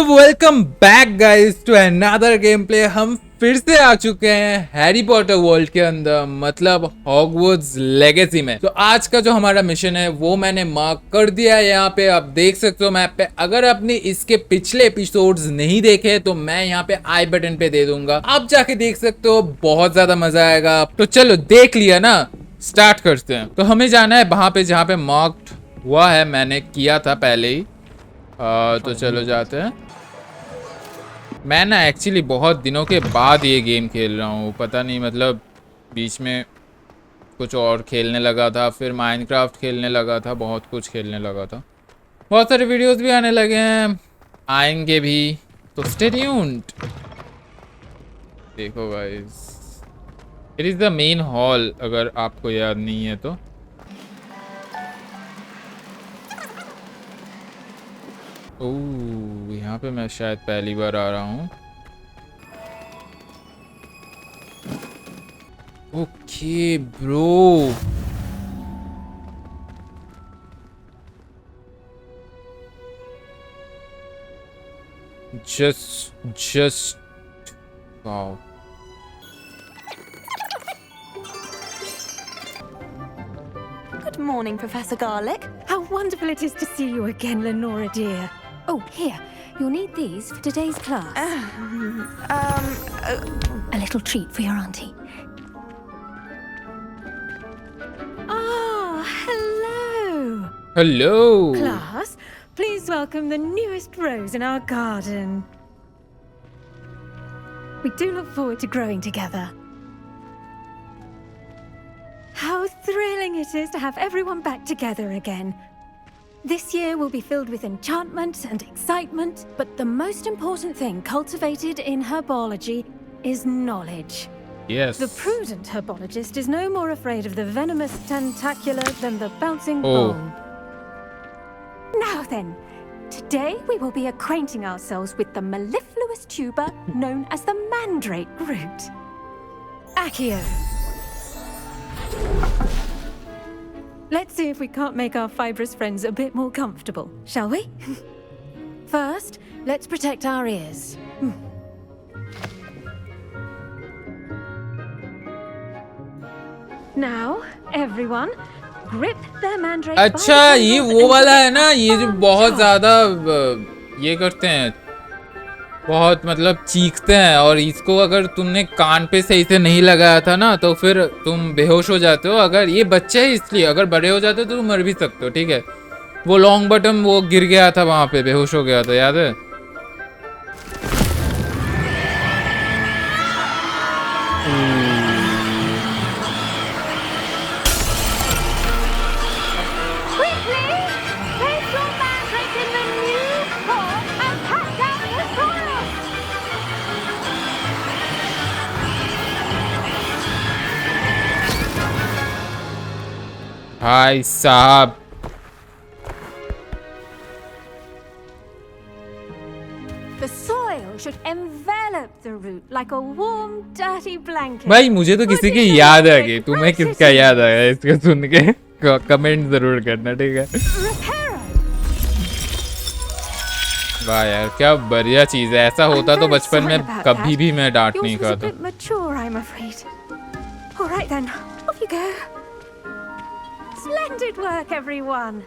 तो welcome back guys to another game play. हम फिर से आ चुके हैं हैरी पॉटर वर्ल्ड के अंदर, मतलब हॉगवर्ट्स लेगेसी में। तो आज का जो हमारा मिशन है वो मैंने मार्क कर दिया है यहाँ पे, आप देख सकते हो मैप पे। अगर आपने इसके पिछले एपिसोड्स नहीं देखे तो मैं यहाँ पे आई बटन पे दे दूंगा, आप जाके देख सकते हो, बहुत ज्यादा मजा आएगा। तो चलो देख लिया ना, स्टार्ट करते हैं। तो हमें जाना है वहां पे जहाँ पे मार्क्ड हुआ है, मैंने किया था पहले ही। तो चलो जाते हैं। मैं ना एक्चुअली बहुत दिनों के बाद ये गेम खेल रहा हूँ, पता नहीं, मतलब बीच में कुछ और खेलने लगा था, फिर माइनक्राफ्ट खेलने लगा था, बहुत कुछ खेलने लगा था। बहुत सारे वीडियोस भी आने लगे हैं, आएंगे भी, तो स्टे ट्यून्ड। देखो guys, it is the main hall, अगर आपको याद नहीं है तो। ओह, यहाँ पे मैं शायद पहली बार आ रहा हूँ। Okay bro, just wow. Good morning, Professor Garlic. How wonderful it is to see you again, Lenora dear. Oh, here, you'll need these for today's class. A little treat for your auntie. Ah, hello. Hello. Class, please welcome the newest rose in our garden. We do look forward to growing together. How thrilling it is to have everyone back together again. This year will be filled with enchantment and excitement, but the most important thing cultivated in herbology is knowledge. Yes. The prudent herbologist is no more afraid of the venomous tentacular than the bouncing ball. Now then, today we will be acquainting ourselves with the mellifluous tuber known as the mandrake root. Accio. Let's see if we can't make our fibrous friends a bit more comfortable, shall we? First, let's protect our ears. Now, everyone, grip their mandrake. अच्छा, ये वो वाला है ना, ये जो बहुत ज्यादा ये करते हैं, बहुत मतलब चीखते हैं, और इसको अगर तुमने कान पे सही से नहीं लगाया था ना तो फिर तुम बेहोश हो जाते हो। अगर ये बच्चे है इसलिए, अगर बड़े हो जाते हो तो तुम मर भी सकते हो, ठीक है। वो लॉन्ग बटन वो गिर गया था वहां पे, बेहोश हो गया था, याद है? भाई साहब, The soil should envelop the root like a warm, dirty blanket. भाई मुझे तो किसी की याद आ गई, तुम्हें किसका याद आया इसको सुन के कमेंट जरूर करना, ठीक है। वाह यार, क्या बढ़िया चीज है। ऐसा होता तो बचपन में कभी भी मैं डांट नहीं खाता। Splendid work, everyone.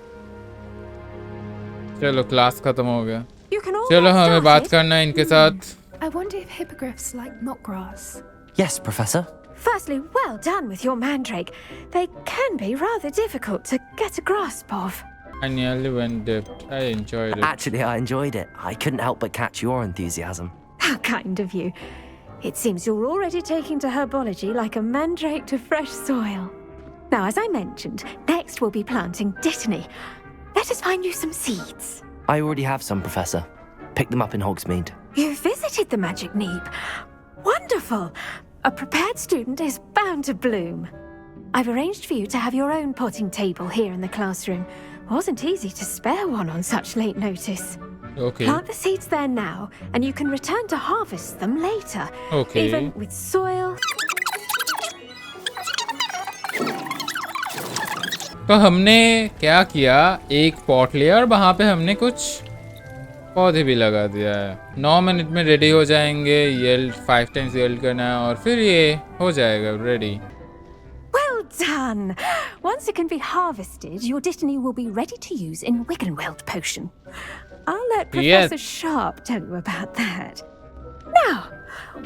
चलो क्लास खत्म हो गया, चलो हमें बात करना है इनके साथ। I wonder if hippogriffs like knot grass. Yes, Professor. Firstly, well done with your mandrake. They can be rather difficult to get a grasp of. I nearly went dipped. I enjoyed it. Actually, I enjoyed it. I couldn't help but catch your enthusiasm. How kind of you. It seems you're already taking to herbology like a mandrake to fresh soil. Now, as I mentioned, next we'll be planting dittany. Let us find you some seeds. I already have some, Professor. Pick them up in Hogsmeade. You've visited the Magic Neep. Wonderful. A prepared student is bound to bloom. I've arranged for you to have your own potting table here in the classroom. Wasn't easy to spare one on such late notice. Okay. Plant the seeds there now, and you can return to harvest them later. Okay. Even with soil. तो हमने क्या किया, एक pot लिया और वहां पे हमने कुछ पौधे भी लगा दिया है। 9 मिनट में रेडी हो जाएंगे। येल्ड 5 टाइम्स येल्ड करना है और फिर ये हो जाएगा ready. Well done! Once it can be harvested, your destiny will be ready to use in Wiggenweld potion. I'll let Professor Sharp tell you about that. Now,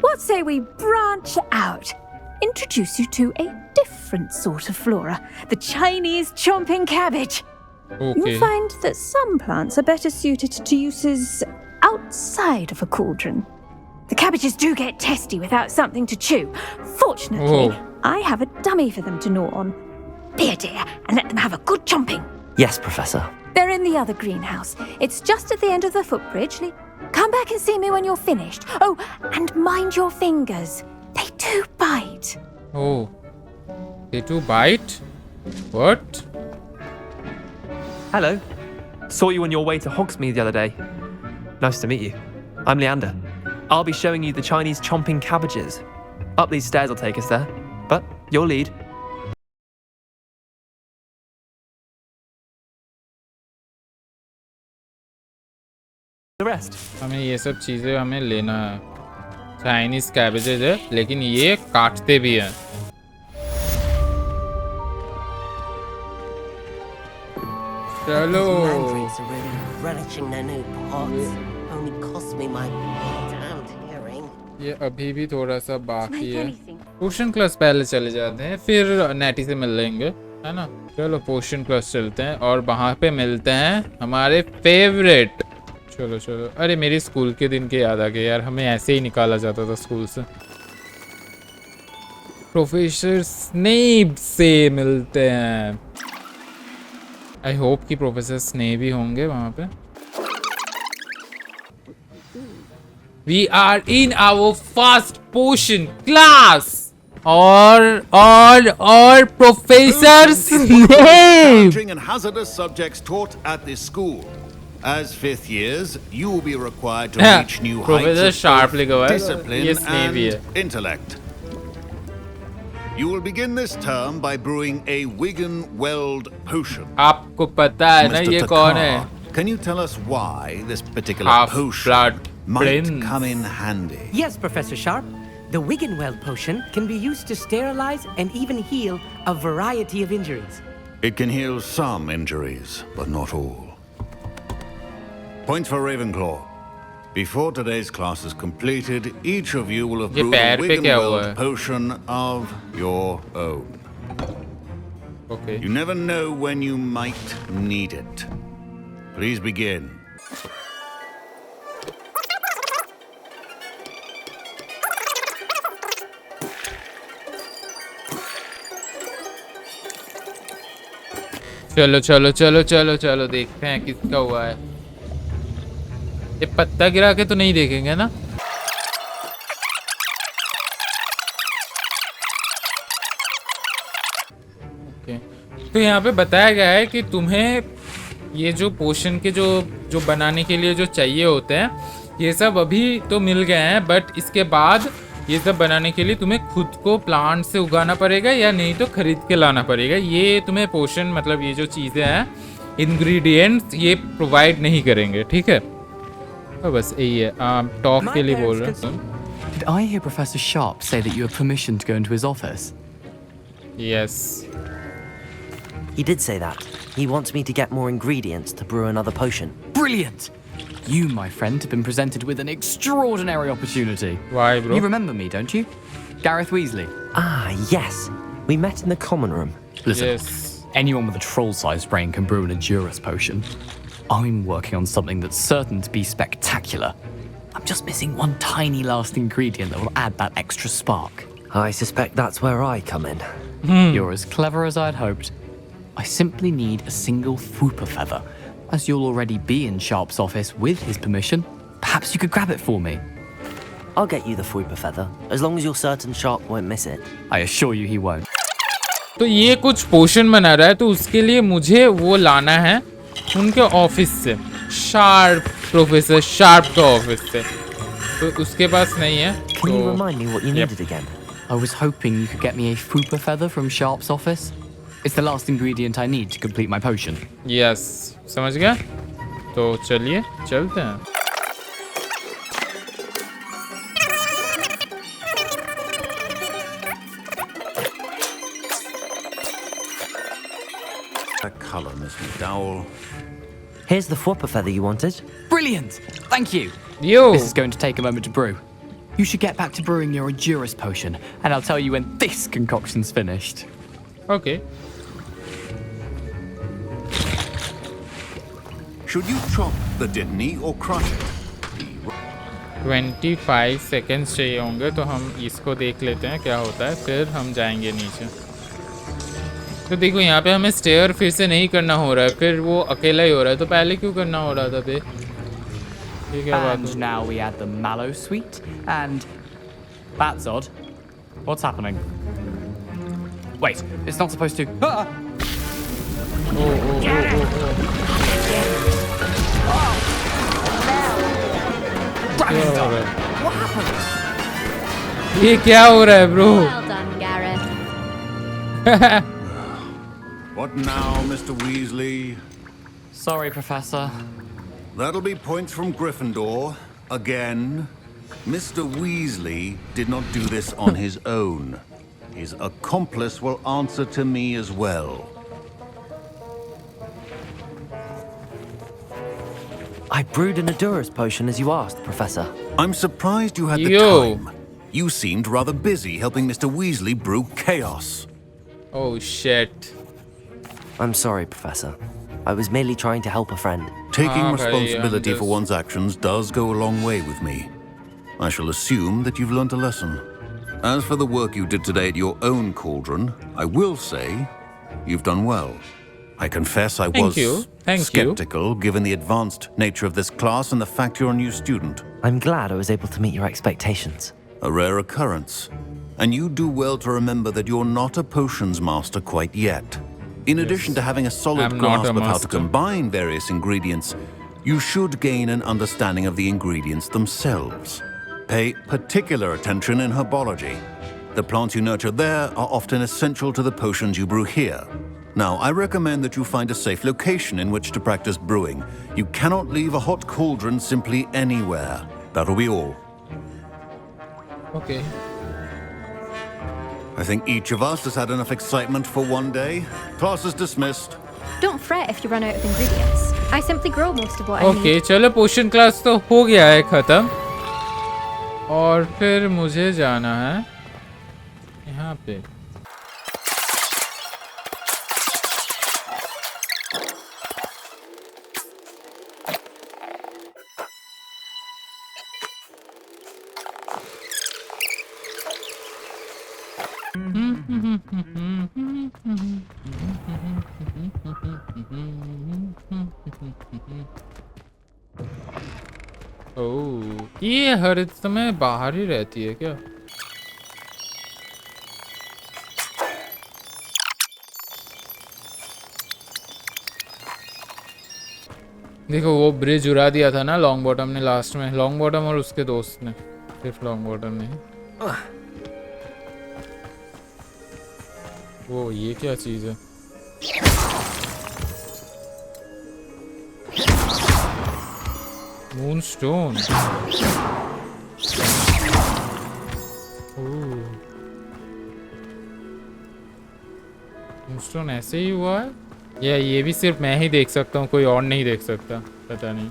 what say we branch out? Introduce you to a different sort of flora, the Chinese chomping cabbage. Okay. You'll find that some plants are better suited to uses outside of a cauldron. The cabbages do get testy without something to chew. Fortunately, I have a dummy for them to gnaw on. Be a dear and let them have a good chomping. Yes, Professor. They're in the other greenhouse. It's just at the end of the footbridge. Come back and see me when you're finished. Oh, and mind your fingers. They do bite. Oh, they do bite? What? Hello. Saw you on your way to Hogsmeade the other day. Nice to meet you. I'm Leander. I'll be showing you the Chinese chomping cabbages. Up these stairs will take us there. But your lead. The rest. हमें ये सब चीजें हमें लेना है। Chinese कैबेजेज है लेकिन ये काटते भी हैं। चलो। Mandarins are really relishing their new pots. Only cost me my damned hearing. ये अभी भी थोड़ा सा बाकी है। पोशन क्लास पहले चले जाते हैं फिर नेटी से मिल लेंगे, है ना। चलो पोशन क्लास चलते हैं और वहाँ पे मिलते हैं हमारे फेवरेट। चलो चलो। अरे मेरे स्कूल के दिन के याद आ गए यार, हमें ऐसे ही निकाला जाता था स्कूल से। प्रोफेसर स्नेप से मिलते हैं। आई होप कि प्रोफेसर स्नेप भी होंगे वहाँ पे। We are in our first potion class or Professor Snape. Challenging and hazardous subjects taught at this school. As 5th years, you will be required to reach new Professor heights Sharp of लिखा हुआ है। discipline ये Snape ही है। and intellect. You will begin this term by brewing a Wiggenweld potion. आपको पता है ना Mr. ये कौन है? Takar, can you tell us why this particular potion Half-Blood might Prince. come in handy? Yes, Professor Sharp. The Wiggenweld potion can be used to sterilize and even heal a variety of injuries. It can heal some injuries, but not all. Point for Ravenclaw. Before today's class is completed, each of you will have ये brewed a पैर पे क्या हुआ Wiggenweld है? potion of your own. Okay. You never know when you might need it. Please begin. चलो चलो चलो चलो चलो देखते हैं किसका हुआ है। ये पत्ता गिरा के तो नहीं देखेंगे ना? ओके। तो यहाँ पे बताया गया है कि तुम्हें ये जो पोशन के जो बनाने के लिए जो चाहिए होते हैं ये सब अभी तो मिल गए हैं, बट इसके बाद ये सब बनाने के लिए तुम्हें खुद को प्लांट से उगाना पड़ेगा या नहीं तो खरीद के लाना पड़ेगा। ये तुम्हें पोशन मतलब ये जो चीज़ें हैं इंग्रेडिएंट्स ये प्रोवाइड नहीं करेंगे, ठीक है। तो बस यही है, टॉक के लिए बोल रहे हैं। Did I hear Professor Sharp say that you have permission to go into his office? Yes. He did say that. He wants me to get more ingredients to brew another potion. Brilliant! You, my friend, have been presented with an extraordinary opportunity. Why, bro? You remember me, don't you? Gareth Weasley. Ah, yes. We met in the common room. Listen, Yes. anyone with a troll-sized brain can brew an Endurus potion. I'm working on something that's certain to be spectacular. I'm just missing one tiny last ingredient that will add that extra spark. I suspect that's where I come in. You're as clever as I'd hoped. I simply need a single Fooper feather. As you'll already be in Sharp's office with his permission, perhaps you could grab it for me. I'll get you the Fooper feather, as long as you're certain Sharp won't miss it. I assure you he won't. तो ये कुछ पोशन बना रहा है तो उसके लिए मुझे वो लाना है उनके ऑफिस से, शार्प, प्रोफेसर शार्प का ऑफिस से। तो उसके पास नहीं है। Can you remind me what you needed again? I was hoping you could get me a Fooper feather from Sharp's office. It's the last ingredient I need to complete my potion. Yes, समझ गया। तो चलिए चलते हैं। That color, Miss McDowell. Here's the Fwopper feather you wanted. Brilliant! Thank you. Yo. This is going to take a moment to brew. You should get back to brewing your Endurus potion, and I'll tell you when this concoction's finished. Okay. Should you chop the Didney or crush it? 25 seconds चाहिए होंगे तो हम इसको देख लेते हैं क्या होता है, फिर हम जाएंगे नीचे। तो देखो यहाँ पे हमें स्टेयर फिर से नहीं करना हो रहा है, फिर वो अकेला ही हो रहा है, तो पहले क्यों करना हो रहा था बे? ये क्या बात And है? now we add the mallow sweet, and that's odd. What's happening? Wait, it's not supposed to. Ah! क्या हो रहा है? ये क्या हो रहा है bro? Well done, Gareth. What now, Mr. Weasley? Sorry, Professor. That'll be points from Gryffindor. Again. Mr. Weasley did not do this on his own. His accomplice will answer to me as well. I brewed an Endurus potion as you asked, Professor. I'm surprised you had the Yo. time. You seemed rather busy helping Mr. Weasley brew chaos. Oh shit. I'm sorry, Professor. I was merely trying to help a friend. Taking Ah, responsibility bhai, for one's actions does go a long way with me. I shall assume that you've learnt a lesson. As for the work you did today at your own cauldron, I will say you've done well. I confess I was Thank you. skeptical given the advanced nature of this class and the fact you're a new student. I'm glad I was able to meet your expectations. A rare occurrence. And you do well to remember that you're not a potions master quite yet. In addition to having a solid I'm not grasp a of how to master. combine various ingredients, you should gain an understanding of the ingredients themselves. Pay particular attention in herbology. The plants you nurture there are often essential to the potions you brew here. Now, I recommend that you find a safe location in which to practice brewing. You cannot leave a hot cauldron simply anywhere. That'll be all. Okay. I think each of us has had enough excitement for one day. Class is dismissed. Don't fret if you run out of ingredients. I simply grow most of what I Okay, need. चलो पोशन class तो हो गया है खत्म, और फिर मुझे जाना है यहाँ पे। ओह, ये हर समय बाहर ही रहती है क्या? देखो वो ब्रिज उड़ा दिया था ना लॉन्ग बॉटम ने लास्ट में, लॉन्ग बॉटम और उसके दोस्त ने, सिर्फ लॉन्ग बॉटम नहीं। वो ये क्या चीज है? मूनस्टोन। मूनस्टोन ऐसे ही हुआ है या ये भी सिर्फ मैं ही देख सकता हूँ, कोई और नहीं देख सकता? पता नहीं।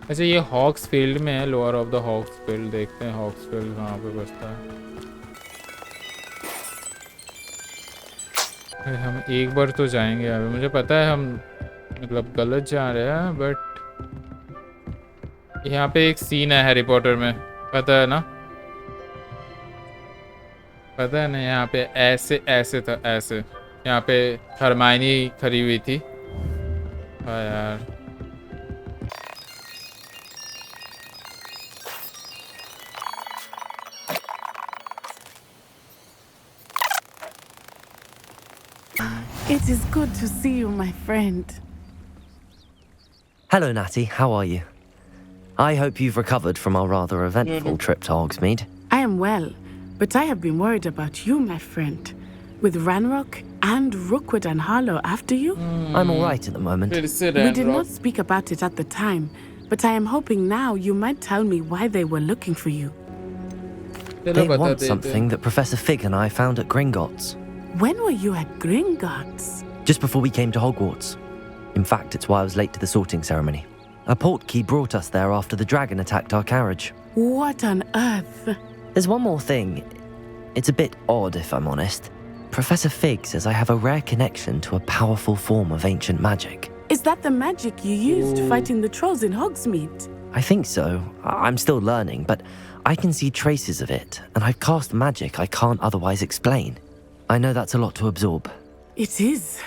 अच्छा ये हॉक्स फील्ड में है, lower of the Hawks Field. देखते हैं हॉक्स फील्ड कहाँ पे बसता है। हम एक बार तो जाएंगे यहाँ पे। मुझे पता है हम मतलब गलत जा रहे हैं, बट यहाँ पे एक सीन है हैरी पॉटर में, पता है ना? पता है ना, यहाँ पे ऐसे ऐसे था, ऐसे यहाँ पे हरमाइनी खड़ी हुई थी। हाँ यार, It is good to see you, my friend. Hello, Natty. How are you? I hope you've recovered from our rather eventful trip to Hogsmeade. I am well, but I have been worried about you, my friend. With Ragnarok and Rookwood and Harlow after you? I'm all right at the moment. We did not speak about it at the time, but I am hoping now you might tell me why they were looking for you. They want something that Professor Fig and I found at Gringotts. When were you at Gringotts? Just before we came to Hogwarts. In fact, it's why I was late to the sorting ceremony. A portkey brought us there after the dragon attacked our carriage. What on earth? There's one more thing. It's a bit odd, if I'm honest. Professor Fig says I have a rare connection to a powerful form of ancient magic. Is that the magic you used fighting the trolls in Hogsmeade? I think so. I'm still learning, but I can see traces of it, and I've cast magic I can't otherwise explain. I know that's a lot to absorb. It is.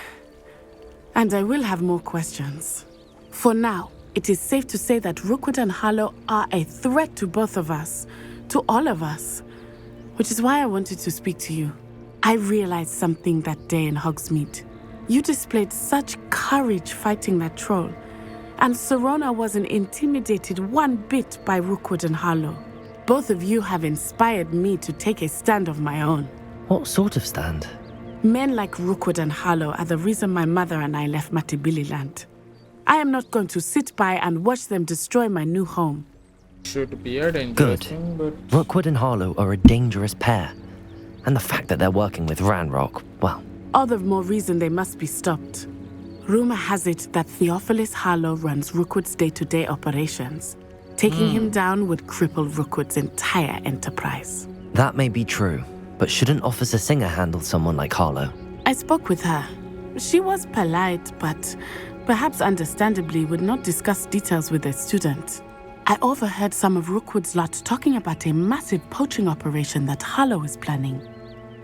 And I will have more questions. For now, it is safe to say that Rookwood and Harlow are a threat to both of us, to all of us, which is why I wanted to speak to you. I realized something that day in Hogsmeade. You displayed such courage fighting that troll, and Serona wasn't intimidated one bit by Rookwood and Harlow. Both of you have inspired me to take a stand of my own. What sort of stand? Men like Rookwood and Harlow are the reason my mother and I left Matibili I am not going to sit by and watch them destroy my new home. Should be a Good. interesting, but Rookwood and Harlow are a dangerous pair. And the fact that they're working with Ragnarok, well... All the more reason they must be stopped. Rumor has it that Theophilus Harlow runs Rookwood's day-to-day operations. Taking him down would cripple Rookwood's entire enterprise. That may be true, but shouldn't Officer Singer handle someone like Harlow? I spoke with her. She was polite, but perhaps understandably would not discuss details with a student. I overheard some of Rookwood's lot talking about a massive poaching operation that Harlow is planning.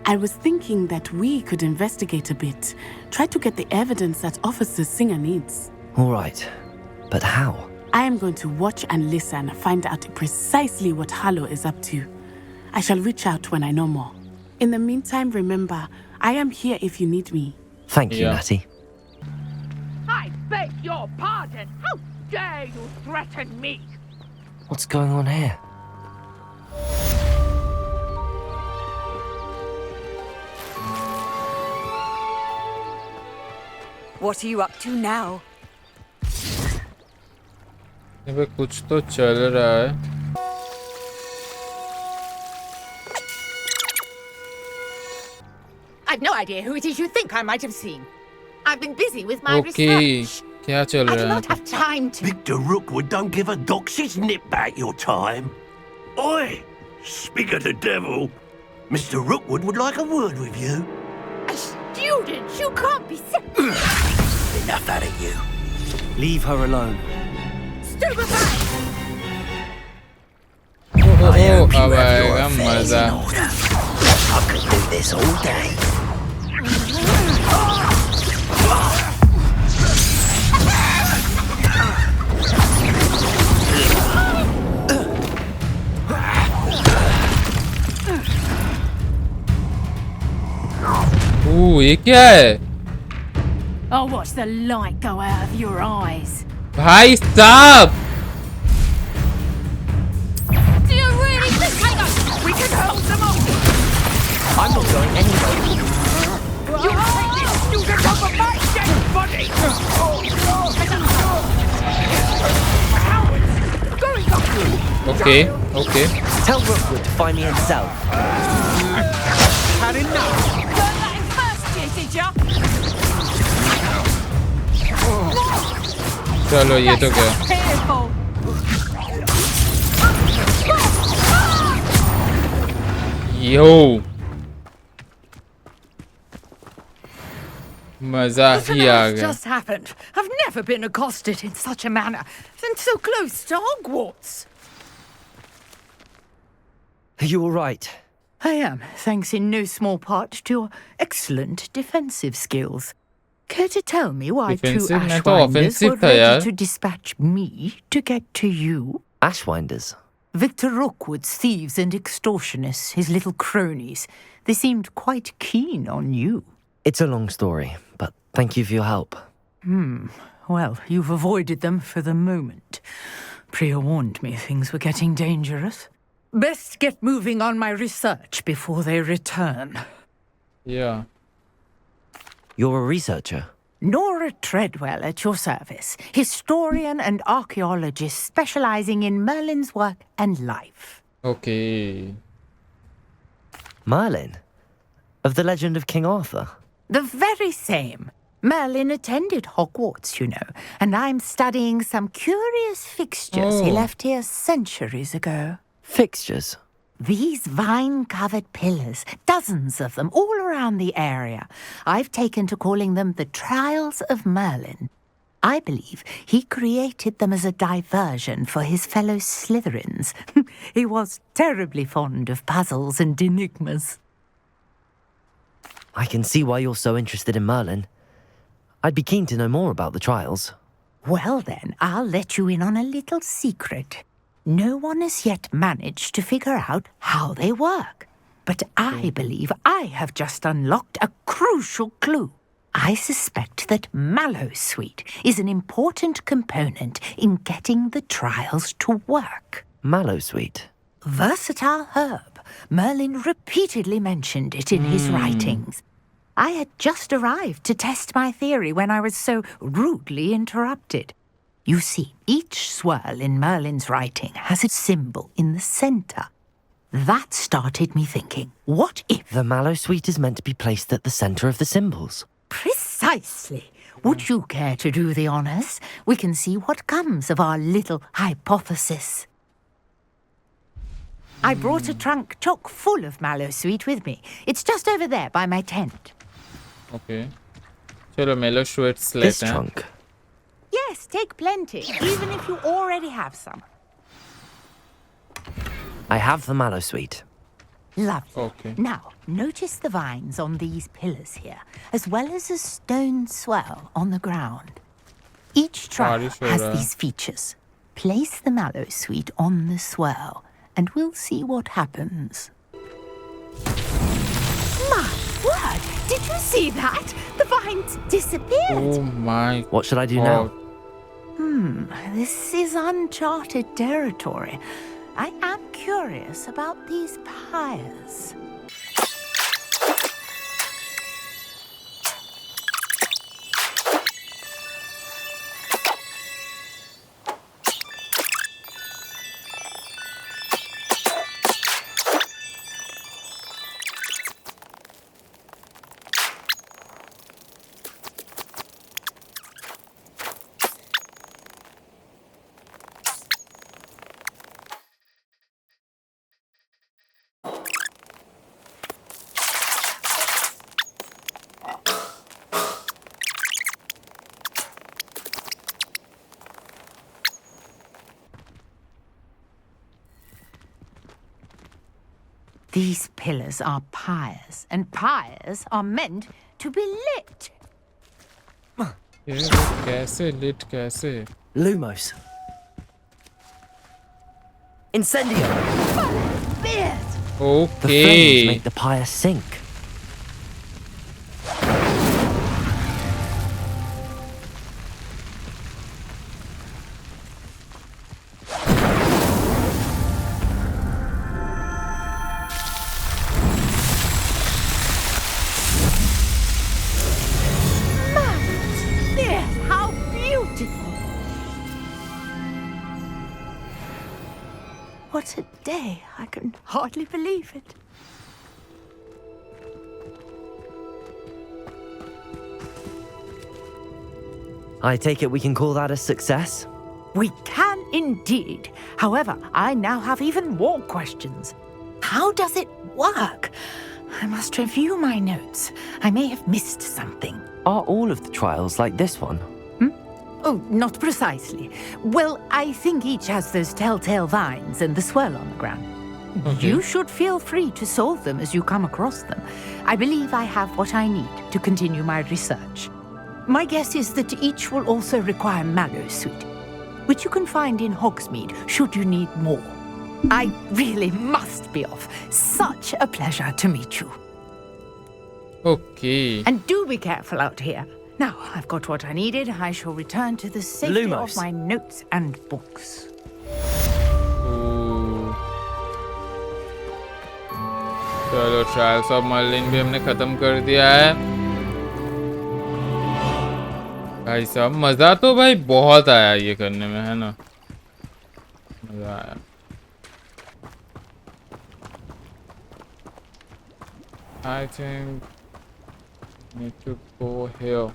I was thinking that we could investigate a bit, try to get the evidence that Officer Singer needs. All right, but how? I am going to watch and listen, find out precisely what Harlow is up to. I shall reach out when I know more. In the meantime, remember, I am here if you need me. Thank you, Natty. I beg your pardon. How dare you threaten me? What's going on here? What are you up to now? यहाँ पे कुछ तो चल रहा है. I've no idea who it is you think I might have seen. I've been busy with my Okay, research. क्या चल I रहा do है? not have time to. Victor Rookwood don't give a doxy's nip back your time. Oi, speak of the devil. Mr. Rookwood would like a word with you. A student? You can't be Enough out of you. Leave her alone. stupefied. अब आएगा मजा. I could do this all day. ये क्या है? I'll watch the light go out of your eyes. भाई साहब! Do you really think we can hold them off? I'm not going anywhere. You take this student off of my dead body! Going off! Okay. Tell Rookwood to find me himself. Had enough! Learn that in first year, did ya? चलो ये तो क्या? Careful! Yo! मजा ही आ गया. Just happened. I've never been accosted in such a manner, and so close to Hogwarts. Are you all right? I am, thanks in no small part to your excellent defensive skills. Care to tell me why Defensive? two मैं तो Ashwinders offensive were था यार. ready to dispatch me to get to you? Ashwinders? Victor Rookwood's thieves and extortionists, his little cronies. They seemed quite keen on you. It's a long story, but thank you for your help. Well, you've avoided them for the moment. Priya warned me things were getting dangerous. Best get moving on my research before they return. Yeah. You're a researcher? Nora Treadwell at your service, historian and archaeologist specializing in Merlin's work and life. Okay. Merlin? Of the legend of King Arthur? The very same. Merlin attended Hogwarts, you know, and I'm studying some curious fixtures he Oh. left here centuries ago. Fixtures? These vine-covered pillars, dozens of them, all around the area. I've taken to calling them the Trials of Merlin. I believe he created them as a diversion for his fellow Slytherins. He was terribly fond of puzzles and enigmas. I can see why you're so interested in Merlin. I'd be keen to know more about the trials. Well then, I'll let you in on a little secret. No one has yet managed to figure out how they work. But I believe I have just unlocked a crucial clue. I suspect that Mallowsweet is an important component in getting the trials to work. Mallowsweet? Versatile herb. Merlin repeatedly mentioned it in his writings. I had just arrived to test my theory when I was so rudely interrupted. You see, each swirl in Merlin's writing has a symbol in the center. That started me thinking, what if... The Mallowsweet is meant to be placed at the center of the symbols. Precisely. Would you care to do the honors? We can see what comes of our little hypothesis. I brought a trunk chock full of Mallowsweet with me. It's just over there by my tent. Okay. चलो Mallowsweet This लेते हैं. trunk. Yes, take plenty, even if you already have some. I have the Mallowsweet. Lovely. Okay. Now, notice the vines on these pillars here, as well as a stone swirl on the ground. Each trial बारिश हो has रहा है. these features. Place the Mallowsweet on the swirl, and we'll see what happens. My word! Did you see that? The vines disappeared. Oh my. What should I do now? This is uncharted territory. I am curious about these pyres. These pillars are pyres, and pyres are meant to be lit. ये कैसे lit कैसे? Lumos. Incendio! Beard! The flames Okay. make the pyre sink. Beard, how beautiful! What a day! I can hardly believe it. I take it we can call that a success? We can indeed. However, I now have even more questions. How does it work? I must review my notes. I may have missed something. Are all of the trials like this one? Oh, not precisely. Well, I think each has those telltale vines and the swirl on the ground. You should feel free to solve them as you come across them. I believe I have what I need to continue my research. My guess is that each will also require Mallowsweet, which you can find in Hogsmeade should you need more. I really must be off. Such a pleasure to meet you. Okay. And do be careful out here. Now, I've got what I needed. I shall return to the safety Lumos. of my notes and books. चलो trials of Merlin भी हमने खत्म कर दिया है. भाई साहब मजा तो भाई बहुत आया ये करने में, है ना? मजा आया. I think need to go here.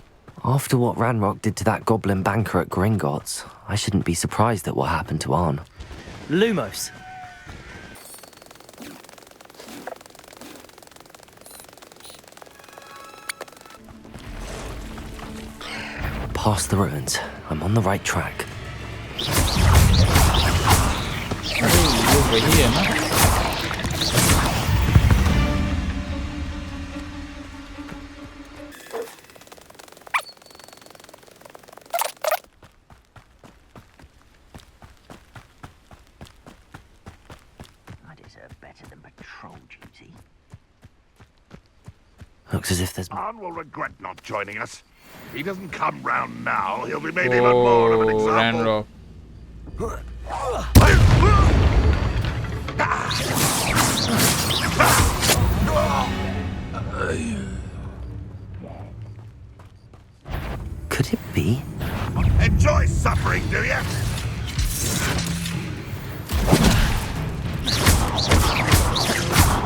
After what Ragnarok did to that goblin banker at Gringotts, I shouldn't be surprised at what happened to Arn. Lumos. Past the ruins. I'm on the right track. ये वही है ना? Looks as if there's... Arn will regret not joining us. If he doesn't come round now, he'll be made even more of an example. Ragnarok. Could it be? Enjoy suffering, do you?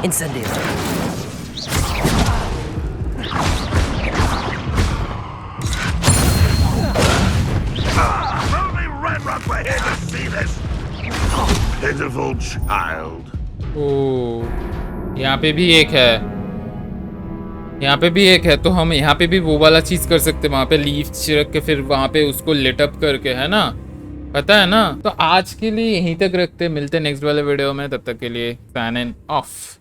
Incendio. Only Ragnarok were here to see this. Pitiful child. ओह, यहाँ पे भी एक है, यहाँ पे भी एक है, तो हम यहाँ पे भी वो वाला चीज कर सकते हैं, वहाँ पे लीफ छिड़क के फिर वहाँ पे उसको लिट अप करके, है ना, पता है ना। तो आज के लिए यहीं तक रखते हैं, मिलते हैं नेक्स्ट वाले वीडियो में, तब तक के लिए साइन इन ऑफ।